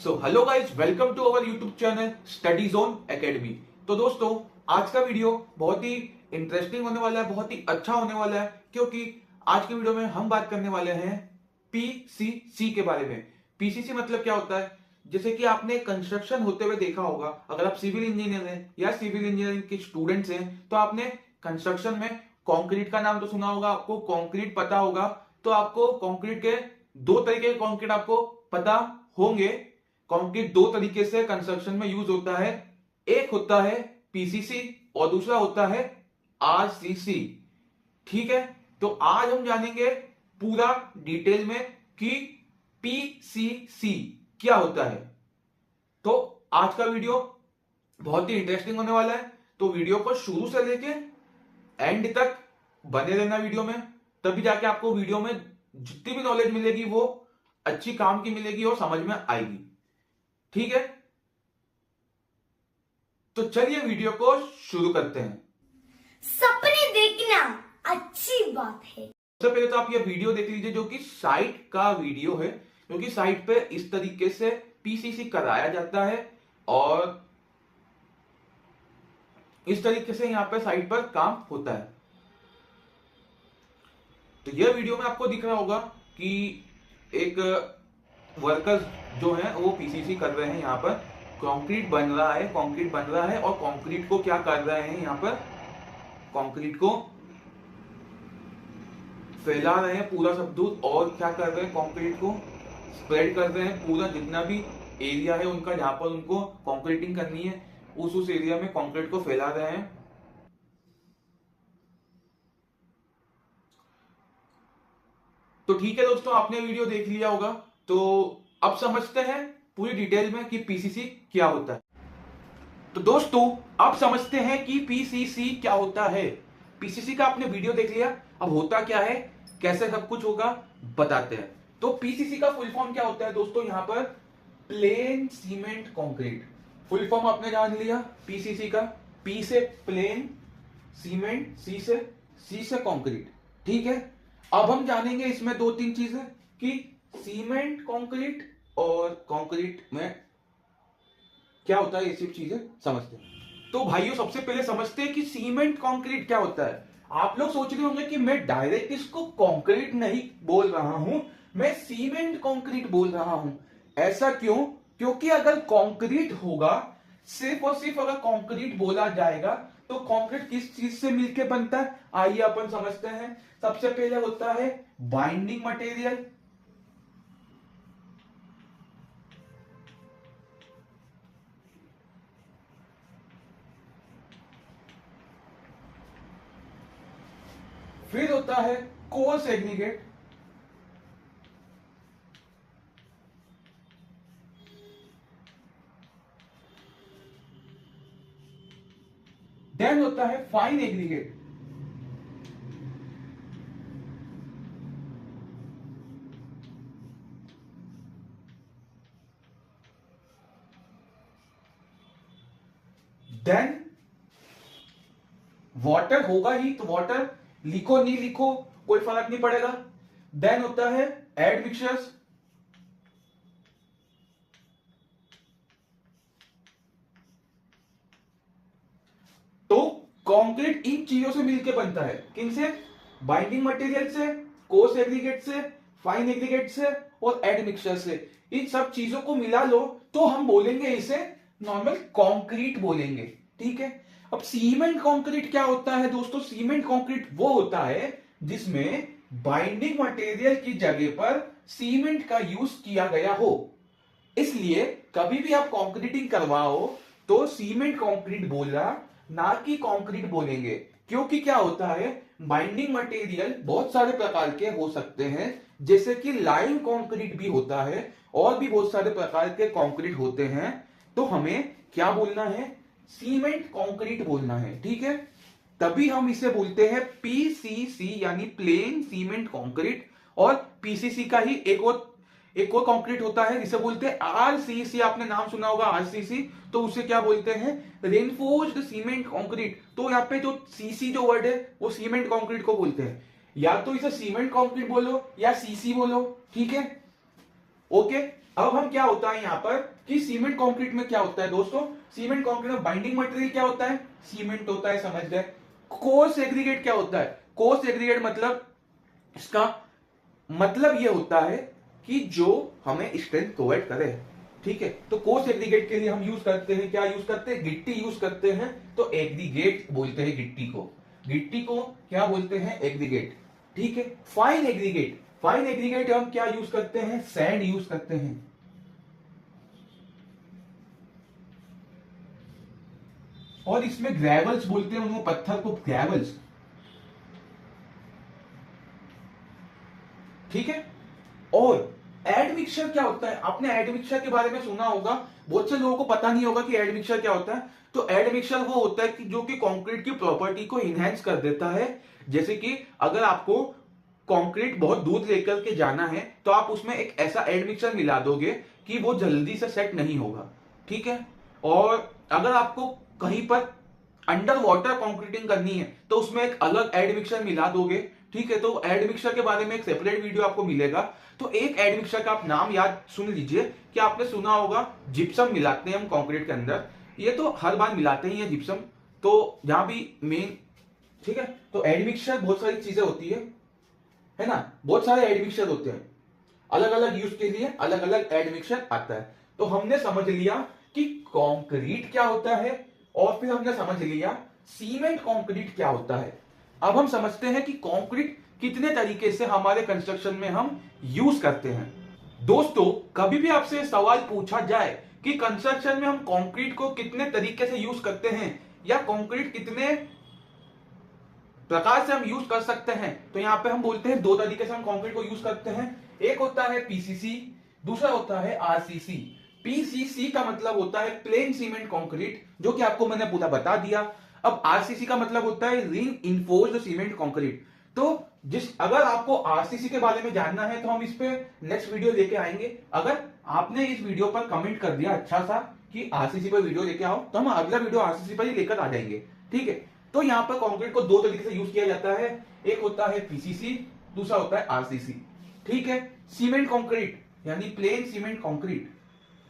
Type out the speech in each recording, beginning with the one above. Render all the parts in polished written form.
So hello guys, welcome to our YouTube channel study zone academy. तो दोस्तों, आज का वीडियो बहुत ही इंटरेस्टिंग होने वाला है, बहुत ही अच्छा होने वाला है, क्योंकि आज के वीडियो में हम बात करने वाले हैं पीसीसी के बारे में। पीसीसी मतलब क्या होता है? जैसे कि आपने कंस्ट्रक्शन होते हुए देखा होगा, अगर आप सिविल इंजीनियर हैं या सिविल इंजीनियरिंग के स्टूडेंट्स हैं तो आपने कंस्ट्रक्शन में कंक्रीट का नाम तो सुना होगा, आपको कंक्रीट पता होगा। तो आपको कंक्रीट के दो तरीके के कंक्रीट आपको पता होंगे। कंक्रीट दो तरीके से कंस्ट्रक्शन में यूज होता है, एक होता है पीसीसी और दूसरा होता है आरसीसी। ठीक है, तो आज हम जानेंगे पूरा डिटेल में कि पीसीसी क्या होता है। तो आज का वीडियो बहुत ही इंटरेस्टिंग होने वाला है, तो वीडियो को शुरू से लेके एंड तक बने रहना वीडियो में, तभी जाके आपको वीडियो में जितनी भी नॉलेज मिलेगी वो अच्छी काम की मिलेगी और समझ में आएगी। ठीक है, तो चलिए वीडियो को शुरू करते हैं। सपने देखना अच्छी बात है। सबसे पहले तो आप ये वीडियो देख लीजिए, जो कि साइट का वीडियो है, क्योंकि साइट पे इस तरीके से पीसीसी कराया जाता है और इस तरीके से यहां पे साइट पर काम होता है। तो यह वीडियो में आपको दिख रहा होगा कि एक वर्कर्स जो हैं वो पीसीसी कर रहे हैं। यहाँ पर कंक्रीट बन रहा है, कंक्रीट बन रहा है और कंक्रीट को क्या कर रहे हैं, यहाँ पर कंक्रीट को फैला रहे हैं पूरा सब दूर, और क्या कर रहे हैं, कंक्रीट को स्प्रेड कर रहे हैं पूरा जितना भी एरिया है उनका, जहां पर उनको कंक्रीटिंग करनी है उस एरिया में कंक्रीट को फैला रहे हैं। तो ठीक है दोस्तों, आपने वीडियो देख लिया होगा, तो अब समझते हैं पूरी डिटेल में कि पीसीसी क्या होता है। तो दोस्तों, अब समझते हैं कि पीसीसी क्या होता है। पीसीसी का आपने वीडियो देख लिया, अब होता क्या है, कैसे सब कुछ होगा, बताते हैं। तो पीसीसी का फुल फॉर्म क्या होता है दोस्तों, यहां पर plane cement concrete. Full form आपने जान लिया पीसीसी का, पी से प्लेन, सीमेंट, सी से कंक्रीट। ठीक है, अब हम जानेंगे इसमें दो तीन चीजें कि सीमेंट कंक्रीट और कंक्रीट में क्या होता है, ये सब चीजें समझते हैं। तो भाइयों, सबसे पहले समझते हैं कि सीमेंट कंक्रीट क्या होता है। आप लोग सोच रहे होंगे कि मैं डायरेक्ट इसको कंक्रीट नहीं बोल रहा हूं, मैं सीमेंट कंक्रीट बोल रहा हूं। ऐसा क्यों? क्योंकि अगर कंक्रीट होगा, सिर्फ और सिर्फ अगर कंक्रीट बोला जाएगा तो कंक्रीट किस चीज से मिलकर बनता है, आइए अपन समझते हैं। सबसे पहले होता है बाइंडिंग मटेरियल। फिर होता है कोर्स एग्रीगेट। देन होता है फाइन एग्रीगेट। देन वाटर होगा ही, तो वाटर लिखो नहीं लिखो कोई फर्क नहीं पड़ेगा। देन होता है एड मिक्सचर्स। तो कंक्रीट इन चीजों से मिलकर बनता है, किनसे? बाइंडिंग मटेरियल से, कोर्स एग्रीगेट से, फाइन एग्रीगेट से और एड मिक्सचर से। इन सब चीजों को मिला लो तो हम बोलेंगे इसे नॉर्मल कंक्रीट बोलेंगे। ठीक है, अब सीमेंट कंक्रीट क्या होता है दोस्तों? सीमेंट कंक्रीट वो होता है जिसमें बाइंडिंग मटेरियल की जगह पर सीमेंट का यूज किया गया हो। इसलिए कभी भी आप कंक्रीटिंग करवाओ तो सीमेंट कंक्रीट बोलना, ना कि कंक्रीट बोलेंगे। क्योंकि क्या होता है, बाइंडिंग मटेरियल बहुत सारे प्रकार के हो सकते हैं, जैसे कि लाइम कंक्रीट भी होता है और भी बहुत सारे प्रकार के कंक्रीट होते हैं। तो हमें क्या बोलना है, सीमेंट कंक्रीट बोलना है। ठीक है, तभी हम इसे बोलते हैं पीसीसी यानी प्लेन सीमेंट कंक्रीट। और पीसीसी का ही एक और कंक्रीट होता है जिसे बोलते हैं आरसीसी। आपने नाम सुना होगा आरसीसी, तो उसे क्या बोलते हैं, रेनफोर्स्ड सीमेंट कंक्रीट। तो यहाँ पे जो सीसी जो वर्ड है वो सीमेंट कंक्रीट को बोलते हैं। या तो इसे सीमेंट कंक्रीट बोलो या सीसी बोलो। ठीक है, ओके। अब हम क्या होता है यहां पर कि सीमेंट कंक्रीट में क्या होता है दोस्तों, सीमेंट कंक्रीट में बाइंडिंग मटेरियल क्या होता है, सीमेंट होता है, समझ गए। कोर्स एग्रीगेट क्या होता है, कोर्स एग्रीगेट मतलब इसका मतलब ये होता है कि जो हमें स्ट्रेंथ प्रोवाइड करे, ठीक है। तो कोर्स एग्रीगेट के लिए हम यूज करते हैं, क्या यूज करते हैं, गिट्टी यूज करते हैं। तो एग्रीगेट बोलते हैं गिट्टी को, गिट्टी को क्या बोलते हैं, एग्रीगेट, ठीक है। फाइन एग्रीगेट, फाइन एग्रीगेट हम क्या यूज करते हैं, सैंड यूज करते हैं। और इसमें ग्रेवल्स बोलते हैं उनको, पत्थर को ग्रेवल्स, ठीक है। और एडमिक्सचर क्या होता है, आपने एडमिक्सचर के बारे में सुना होगा, बहुत से लोगों को पता नहीं होगा कि एडमिक्सचर क्या होता है। तो एडमिक्सचर वो होता है कि जो कि कंक्रीट की प्रॉपर्टी को इनहेंस कर देता है। जैसे कि अगर आपको कंक्रीट बहुत दूर लेकर के जाना है तो आप उसमें एक ऐसा एडमिक्सचर मिला दोगे कि वो जल्दी से सेट नहीं होगा, ठीक है। और अगर आपको कहीं पर अंडर वाटर कंक्रीटिंग करनी है तो उसमें एक अलग एडमिक्सचर मिला दोगे, ठीक है। तो एडमिक्सचर के बारे में एक सेपरेट वीडियो आपको मिलेगा। तो एक एडमिक्सचर का आप नाम याद सुन लीजिए कि आपने सुना होगा जिप्सम मिलाते हैं हम कंक्रीट के अंदर, ये तो हर बार मिलाते ही है जिप्सम, तो यहां भी मेन, ठीक है। तो एडमिक्सचर बहुत सारी चीजें होती है ना, बहुत सारे एडमिक्सचर होते हैं, अलग अलग यूज के लिए अलग अलग एडमिक्सचर आता है। तो हमने समझ लिया कि कंक्रीट क्या होता है और फिर हमने समझ लिया सीमेंट कंक्रीट क्या होता है। अब हम समझते हैं कि कंक्रीट कितने तरीके से हमारे कंस्ट्रक्शन में हम यूज करते हैं। दोस्तों कभी भी आपसे सवाल पूछा जाए कि कंस्ट्रक्शन में हम कंक्रीट को कितने तरीके से यूज करते हैं या कंक्रीट कितने प्रकार से हम यूज कर सकते हैं, तो यहां पे हम बोलते हैं दो तरीके से हम कंक्रीट को यूज करते हैं। एक होता है पीसीसी, दूसरा होता है आरसीसी। पीसीसी का मतलब होता है प्लेन सीमेंट कंक्रीट, जो कि आपको मैंने पूरा बता दिया। अब आरसीसी का मतलब होता है री इन्फोर्स्ड सीमेंट कंक्रीट। तो अगर आपको आरसीसी के बारे में जानना है तो हम इस पे नेक्स्ट वीडियो लेके आएंगे। अगर आपने इस वीडियो पर कमेंट कर दिया अच्छा सा कि आरसीसी पर वीडियो लेके आओ, तो हम अगला वीडियो आरसीसी पर ही लेकर आ जाएंगे, ठीक है। तो यहां पर कंक्रीट को दो तरीके से यूज किया जाता है, एक होता है पीसीसी, दूसरा होता है आरसीसी, ठीक है। सीमेंट कंक्रीट यानी plane cement concrete,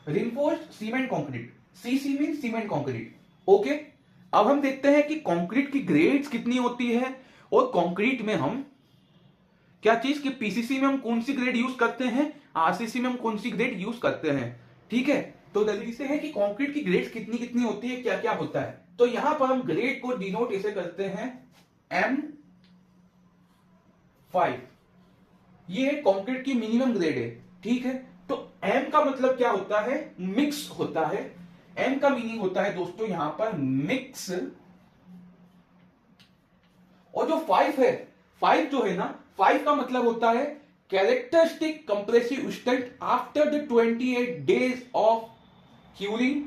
reinforced cement concrete, CC mean cement concrete, okay. अब हम देखते हैं कि कंक्रीट की ग्रेड्स कितनी होती है और कंक्रीट में हम क्या चीज कि पीसीसी में हम कौन सी ग्रेड यूज करते हैं, आरसीसी में हम कौन सी ग्रेड यूज करते हैं, ठीक है। तो जल्दी से है कि कंक्रीट की ग्रेड्स कितनी कितनी होती है, क्या क्या होता है। तो यहां पर हम ग्रेड को डिनोट ऐसे करते हैं M5, ये कंक्रीट की मिनिमम ग्रेड है, ठीक है। तो M का मतलब क्या होता है, मिक्स होता है। M का मीनिंग होता है दोस्तों यहां पर मिक्स। और जो 5 है, 5 जो है ना, 5 का मतलब होता है characteristic compressive strength after the 28 days of curing.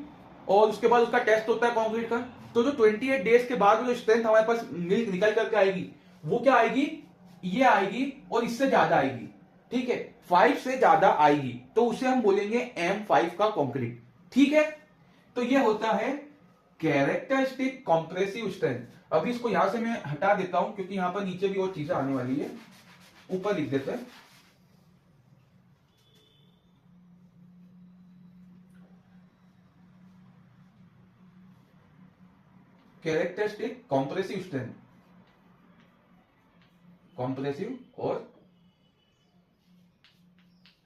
और उसके बाद उसका टेस्ट होता है कंक्रीट का। तो जो 28 डेज के बाद जो स्ट्रेंथ हमारे पास मिल्क निकल करके आएगी वो क्या आएगी, ये आएगी और इससे ज्यादा आएगी, ठीक है। 5 से ज्यादा आएगी तो उसे हम बोलेंगे M5 का कंक्रीट, ठीक है। तो ये होता है कैरेक्टरिस्टिक कंप्रेसिव स्ट्रेंथ। अभी इसको यहां से मैं हटा देता हूं क्योंकि यहां पर नीचे भी और चीजें आने वाली है, ऊपर लिख देते हैं। कैरेक्टरिस्टिक कंप्रेसिव स्ट्रेंथ, कंप्रेसिव और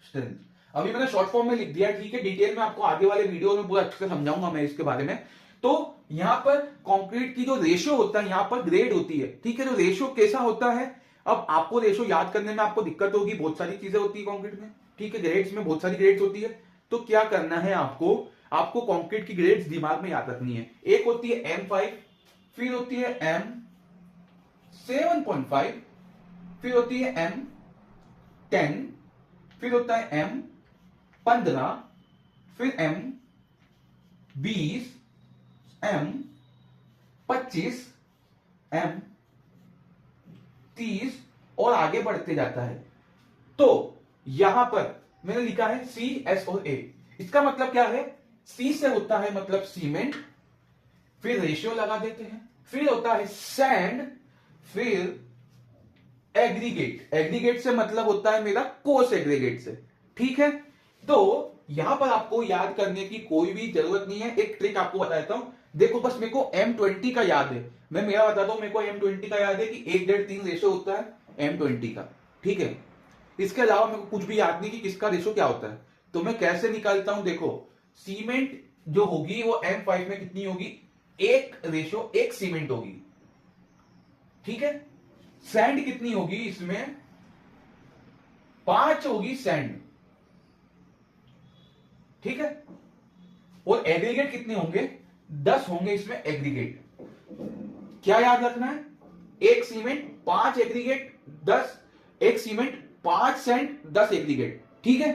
स्ट्रेंथ अभी मैंने शॉर्ट फॉर्म में लिख दिया, ठीक है। डिटेल में आपको आगे वाले वीडियो में पूरा अच्छे से समझाऊंगा मैं इसके बारे में। तो यहां पर कंक्रीट की जो रेशियो होता है, यहां पर ग्रेड होती है, ठीक है। तो रेशियो कैसा होता है, अब आपको रेशियो याद करने में आपको दिक्कत होगी, बहुत सारी चीजें होती है कंक्रीट में, ठीक है। ग्रेड्स में बहुत सारी ग्रेड्स होती है। तो क्या करना है आपको कंक्रीट की ग्रेड्स दिमाग में याद रखनी है। एक होती है M5, फिर होती है M7.5, फिर होती है M10, फिर होता है M15, फिर M20, M25, M30 और आगे बढ़ते जाता है। तो यहां पर मैंने लिखा है CS और A। इसका मतलब क्या है, C से होता है मतलब सीमेंट, फिर रेशियो लगा देते हैं, फिर होता है सैंड, फिर एग्रीगेट। एग्रीगेट से मतलब होता है मेरा कोर्स एग्रीगेट से, ठीक है। तो यहां पर आपको याद करने की कोई भी जरूरत नहीं है, एक ट्रिक आपको बता देता हूं। देखो बस मेरे को M20 का याद है, मैं मेरा बताता हूं, मेरे को M20 का याद है कि 1:3 रेशो होता है M20 का, ठीक है। इसके अलावा मेरे को कुछ भी याद नहीं कि किसका रेशो क्या होता है। तो मैं कैसे निकालता हूं, देखो सीमेंट जो होगी वो M5 में कितनी होगी, 1:1 सीमेंट होगी, ठीक है। सैंड कितनी होगी इसमें, 5 होगी सैंड, ठीक है। और एग्रीगेट कितने होंगे, 10 होंगे इसमें एग्रीगेट। क्या याद रखना है, 1 cement 5 aggregate 10, 1 cement 5 sand 10 aggregate, ठीक है।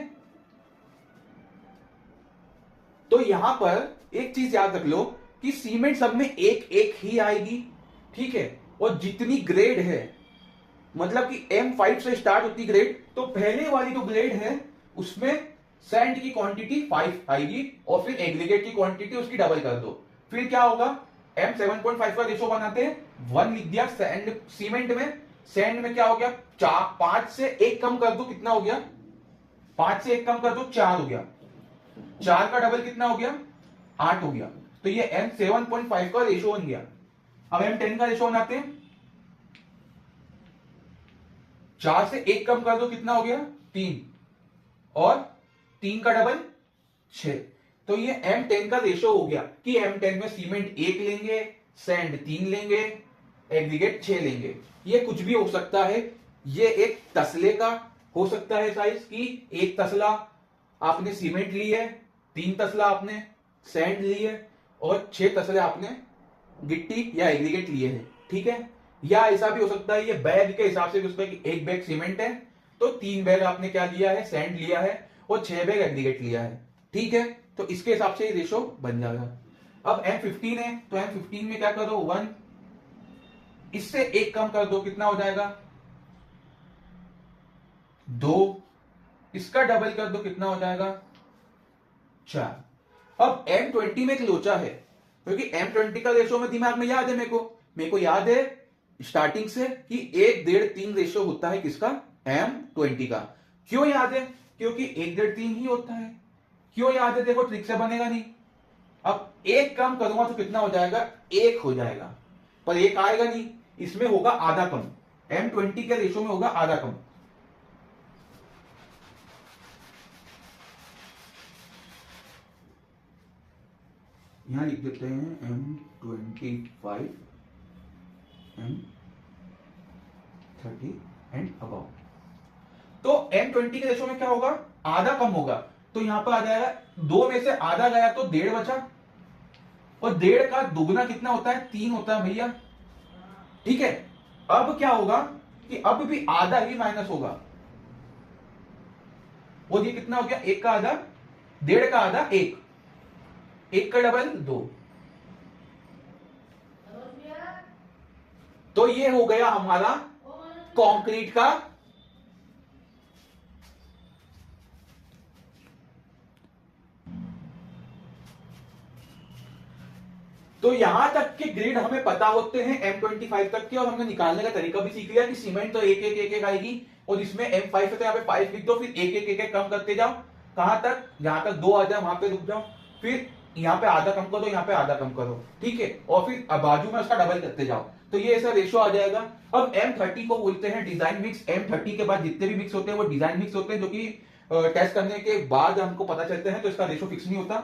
तो यहां पर एक चीज याद रख लो कि सीमेंट सब में एक एक ही आएगी, ठीक है। और जितनी ग्रेड है, मतलब कि M5 से स्टार्ट होती ग्रेड, तो पहले वाली जो ग्रेड है उसमें सैंड की क्वांटिटी 5 आएगी और फिर एग्रीगेट की क्वांटिटी उसकी डबल कर दो, फिर क्या होगा, M7.5 का रेशो बनाते हैं, 1 लिख दिया सैंड सीमेंट में। सैंड में क्या हो गया, 5 से 1 कम कर दो, कितना हो गया, 5 से 1 कम कर दो 4 हो गया, 4 का डबल कितना हो गया, 8 हो गया। तो ये M7.5 का रेशो बन गया। अब M10 का रेशो बनाते हैं, 4 से 1 कम कर दो, कितना हो गया, 3, और 3 का डबल 6। तो ये M10 का रेशो हो गया कि M10 में सीमेंट 1 लेंगे, सैंड 3 लेंगे, एग्रीगेट 6 लेंगे। ये कुछ भी हो सकता है, ये एक तसले का हो सकता है साइज की, 1 तसला आपने सीमेंट ली है, 3 तसला आपने सैंड ली है, और 6 तसले आपने गिट्टी या एग्रीगेट लिए हैं, ठीक है। या ऐसा भी हो सकता है, ये बैग के हिसाब से भी हो सकता है कि 1 बैग सीमेंट है तो 3 बैग आपने क्या लिया है, सैंड लिया है, और 6 बैग एग्रीगेट लिया है, ठीक है। तो इसके हिसाब से ये रेशो बन जाएगा। अब M15 है तो M15 में क्या करो, 1, इससे 1 कम कर दो, कितना हो जाएगा, 2, इसका डबल कर दो, कितना हो जाएगा, 4। अब M20 में एक लोचा है, क्योंकि M20 का रेशो में दिमाग में याद है, मेरे को याद है स्टार्टिंग से कि 1:3 रेशो होता है किसका, M20 का। क्यों याद है, क्योंकि 1:3 ही होता है। क्यों याद है, देखो ट्रिक से बनेगा नहीं। अब 1 कम करूंगा तो कितना हो जाएगा, 1 हो जाएगा, पर 1 आएगा नहीं, इसमें होगा आधा कम, M20 के रेशो में होगा आधा कम। यहां लिख देते हैं M25, M30 एंड अबाउ। तो M20 के रेशो में क्या होगा, आधा कम होगा, तो यहां पर आ जाएगा 2 में से आधा गया तो 1.5 बचा, और 1.5 का दुगना कितना होता है, 3 होता है भैया, ठीक है। अब क्या होगा कि अब भी आधा ही माइनस होगा, और ये कितना हो गया, 1 का आधा, 1.5 का आधा 1, 1 का डबल 2। तो ये हो गया हमारा कंक्रीट का तो यहां तक के ग्रेड हमें पता होते हैं M25 तक के, और हमने निकालने का तरीका भी सीख लिया कि सीमेंट तो एक आएगी, और इसमें M5 है तो यहाँ पे 5 लिख दो, फिर एक कम करते जाओ, कहां तक, जहां तक 2 आ जाए वहां पे रुक जाओ, फिर यहाँ पे आधा कम करो, यहाँ पे आधा कम करो, ठीक है, और फिर बाजू में उसका डबल करते जाओ, तो ये ऐसा रेशो आ जाएगा। अब M30 को बोलते हैं डिजाइन मिक्स। M30 के बाद जितने भी मिक्स होते हैं वो डिजाइन मिक्स होते हैं, जो कि टेस्ट करने के बाद हमको पता चलते हैं, तो इसका रेशो फिक्स नहीं होता,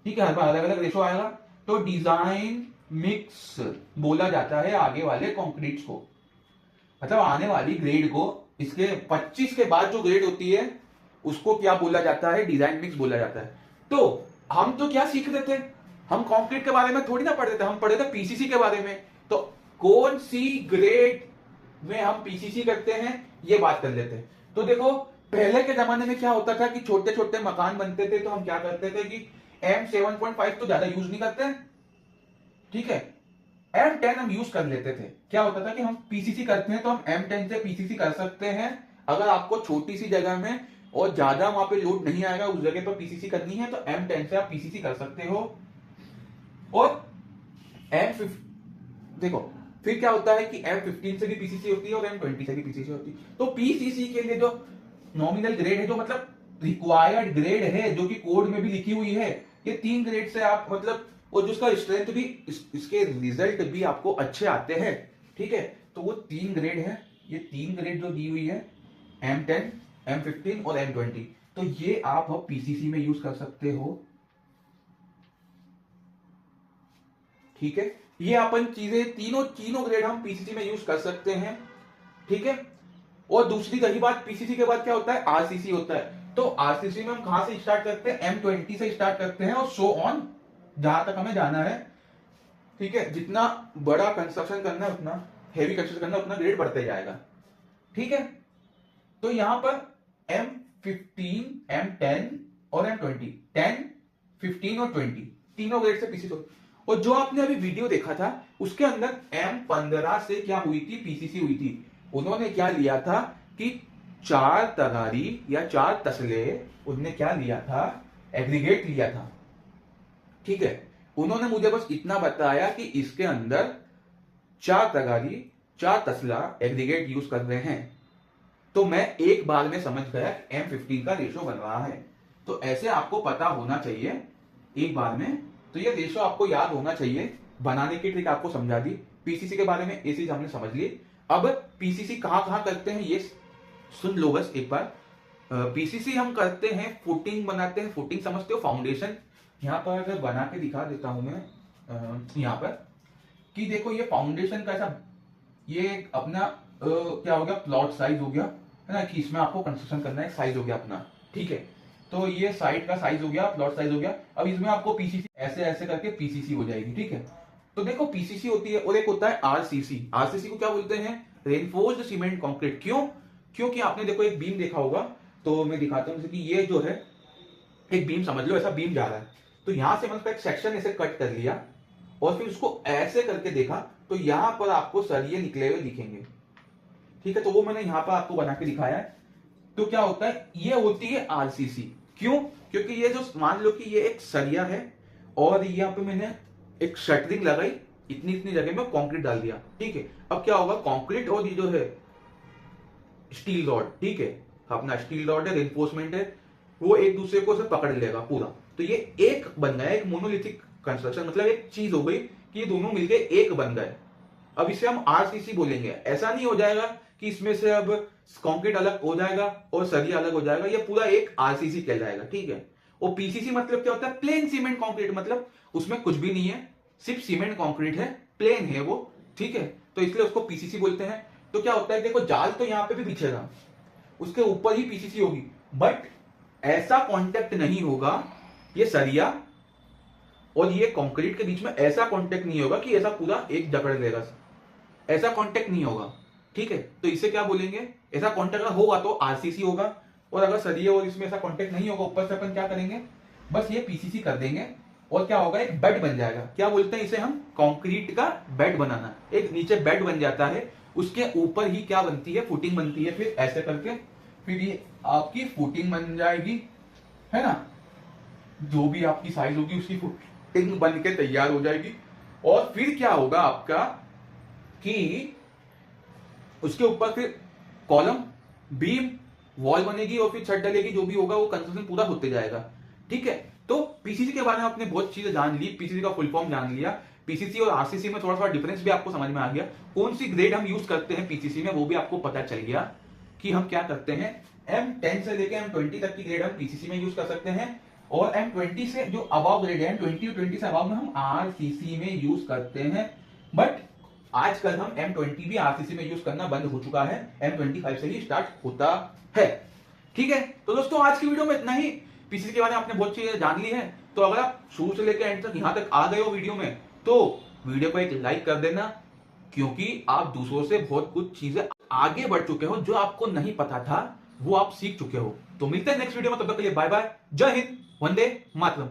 ठीक है, हर बार अलग अलग रेशो आएगा। तो डिजाइन मिक्स बोला जाता है आगे वाले कंक्रीट्स को, मतलब आने वाली ग्रेड को, इसके 25 के बाद जो ग्रेड होती है उसको क्या बोला जाता है, डिजाइन मिक्स बोला जाता है। तो हम तो क्या सीख रहे थे, हम कंक्रीट के बारे में थोड़ी ना पढ़ रहे थे, हम पढ़े थे पीसीसी के बारे में। तो कौन सी ग्रेड में हम पीसीसी करते हैं ये बात कर लेते हैं। तो देखो पहले के जमाने में क्या होता था कि छोटे छोटे मकान बनते थे, तो हम क्या करते थे कि M7.5 तो ज्यादा यूज नहीं करते, ठीक है, M10 हम यूज कर लेते थे। क्या होता था कि हम पीसीसी करते हैं तो हम M10 से पीसीसी कर सकते हैं, अगर आपको छोटी सी जगह में और ज्यादा वहां पे लोड नहीं आएगा उस जगह पर पीसीसी करनी है, तो M10 से आप पीसीसी कर सकते हो। और M15 देखो फिर क्या होता है कि M15 से भी पीसीसी होती है और M20 से भी पीसीसी होती है। तो पीसीसी के लिए जो नॉमिनल ग्रेड है, जो मतलब रिक्वायर्ड ग्रेड है जो कि कोड में भी लिखी हुई है। ये 3 ग्रेड से आप मतलब, और जिसका स्ट्रेंथ भी इसके रिजल्ट भी आपको अच्छे आते हैं, ठीक है। तो वो 3 ग्रेड है, ये 3 ग्रेड जो दी हुई है, M10, M15 और M20, तो ये आप पीसीसी में यूज कर सकते हो, ठीक है। ये अपन चीजें तीनों ग्रेड हम पीसीसी में यूज कर सकते हैं, ठीक है। और दूसरी रही बात, पीसीसी के बाद क्या होता है, आरसीसी होता है। तो आरसीसी में हम कहां से स्टार्ट करते हैं, M20 से स्टार्ट करते हैं और सो ऑन, जहां तक हमें जाना है, ठीक है। जितना बड़ा कंस्ट्रक्शन करना है, उतना हेवी कंस्ट्रक्शन करना है, उतना ग्रेड बढ़ते जाएगा, ठीक है। तो यहां पर M15, M10 और M20, 10, 15 और 20 तीनों ग्रेड से पीसीसी। और जो आपने अभी वीडियो देखा था उसके अंदर M15 से क्या हुई थी, पीसीसी हुई थी। उन्होंने क्या लिया था कि 4 तगारी या 4 तसले, उन्होंने क्या लिया था, एग्रीगेट लिया था, ठीक है। उन्होंने मुझे बस इतना बताया कि इसके अंदर 4 तगारी 4 तसला एग्रीगेट यूज कर रहे हैं। तो मैं एक बार में समझ गया M15 का रेशो बन रहा है। तो ऐसे आपको पता होना चाहिए एक बार में, तो ये रेशो आपको याद होना चाहिए। बनाने की ट्रिक आपको समझा दी, पीसीसी के बारे में ये चीज हमने समझ ली। अब पीसीसी कहां करते हैं ये सुन लो बस एक बार। पीसीसी हम करते हैं, फुटिंग बनाते हैं। फुटिंग समझते हो, फाउंडेशन। यहां पर अगर बना के दिखा देता हूं मैं, यहां पर कि देखो ये फाउंडेशन का ऐसा, ये अपना क्या हो गया, प्लॉट साइज हो गया, है ना, कि इसमें आपको कंस्ट्रक्शन करना है, साइज हो गया अपना, ठीक है। तो ये साइड का साइज हो गया, प्लॉट साइज हो गया। अब इसमें आपको पीसीसी ऐसे ऐसे करके पीसीसी हो जाएगी, ठीक है। तो देखो पीसीसी होती है और एक होता है आरसीसी। आरसीसी को क्या बोलते हैं, रेनफोर्स्ड सीमेंट कंक्रीट। क्यों, क्योंकि आपने देखो एक बीम देखा होगा, तो मैं दिखाता हूं, जैसे कि ये जो है एक बीम समझ लो, ऐसा बीम जा रहा है। तो यहां से मतलब एक सेक्शन ऐसे कट कर लिया और फिर उसको ऐसे करके देखा, तो यहां पर आपको सरिये निकले हुए दिखेंगे, ठीक है। तो वो मैंने यहां पर आपको बना के दिखाया है। तो क्या होता है, ये होती है आरसीसी। क्यों, क्योंकि ये जो, मान लो कि ये एक सरिया है और यहाँ पे मैंने एक शटरिंग लगाई, इतनी इतनी जगह में कंक्रीट डाल दिया, ठीक है। अब क्या होगा, कंक्रीट और ये जो है स्टील रॉड, ठीक है, अपना स्टील रॉड है, रेनफोर्समेंट है, वो एक दूसरे को से पकड़ लेगा पूरा। तो ये एक बन गया, एक मोनोलिथिक कंस्ट्रक्शन, मतलब एक चीज हो गई कि ये दोनों मिलके एक बन गए। अब इसे हम आरसीसी बोलेंगे। ऐसा नहीं हो जाएगा कि इसमें से अब कंक्रीट अलग हो जाएगा और सरिया अलग हो जाएगा, ये पूरा एक आरसीसी कहलाएगा, ठीक है। और पीसीसी मतलब क्या होता है, प्लेन सीमेंट कंक्रीट, मतलब उसमें कुछ भी नहीं है, सिर्फ सीमेंट कंक्रीट है, प्लेन है वो, ठीक है। तो इसलिए उसको पीसीसी बोलते हैं। तो क्या होता है, देखो जाल तो यहां पे भी बिछेगा, उसके ऊपर ही पीसीसी होगी, बट ऐसा कॉन्टेक्ट नहीं होगा, ये सरिया और ये कंक्रीट के बीच में ऐसा कॉन्टेक्ट नहीं होगा कि ऐसा पूरा एक जकड़ लेगा, ऐसा कॉन्टेक्ट नहीं होगा, ठीक है। तो इसे क्या बोलेंगे, ऐसा कॉन्टेक्ट अगर होगा तो आरसीसी होगा, और अगर सरिये और इसमें ऐसा कॉन्टेक्ट नहीं होगा, ऊपर से अपन क्या करेंगे, बस ये पीसीसी कर देंगे और क्या होगा, एक बेड बन जाएगा। क्या बोलते हैं इसे हम, कंक्रीट का बेड बनाना। एक नीचे बेड बन जाता है, उसके ऊपर ही क्या बनती है, फुटिंग बनती है। फिर ऐसे करके फिर ये आपकी फुटिंग बन जाएगी, है ना, जो भी आपकी साइज होगी उसकी फुटिंग बन के तैयार हो जाएगी। और फिर क्या होगा आपका कि उसके ऊपर फिर कॉलम, बीम, वॉल बनेगी और फिर छत डलेगी, जो भी होगा वो कंस्ट्रक्शन पूरा होते जाएगा, ठीक है। तो पीसीसी के बारे में आपने बहुत चीजें जान ली, पीसीसी का फुल फॉर्म जान लिया, पीसीसी और आरसीसी में थोड़ा थोड़ा डिफरेंस भी आपको समझ में आ गया, कौन सी ग्रेड हम यूज करते हैं पीसीसी में वो भी आपको पता चल गया कि हम क्या करते हैं। M10 से लेकर M20 तक की ग्रेड हम पीसीसी में यूज कर सकते हैं, और M20 से जो अबव ग्रेड है, M20 और 20 से अबव में हम आरसीसी में यूज करते हैं। बट आजकल हम M20 भी आरसीसी में यूज करना बंद हो चुका है, M25 से ही स्टार्ट होता है, ठीक है। तो दोस्तों आज की वीडियो में इतना ही। पीसीसी के बारे में आपने बहुत चीजें जान ली है, तो अगर आप शुरू से लेकर एंड तक यहां तक आ गए हो वीडियो में, तो वीडियो को एक लाइक कर देना, क्योंकि आप दूसरों से बहुत कुछ चीजें आगे बढ़ चुके हो, जो आपको नहीं पता था वो आप सीख चुके हो। तो मिलते हैं नेक्स्ट वीडियो में, तब तक के लिए बाय बाय, जय हिंद, वंदे मातरम।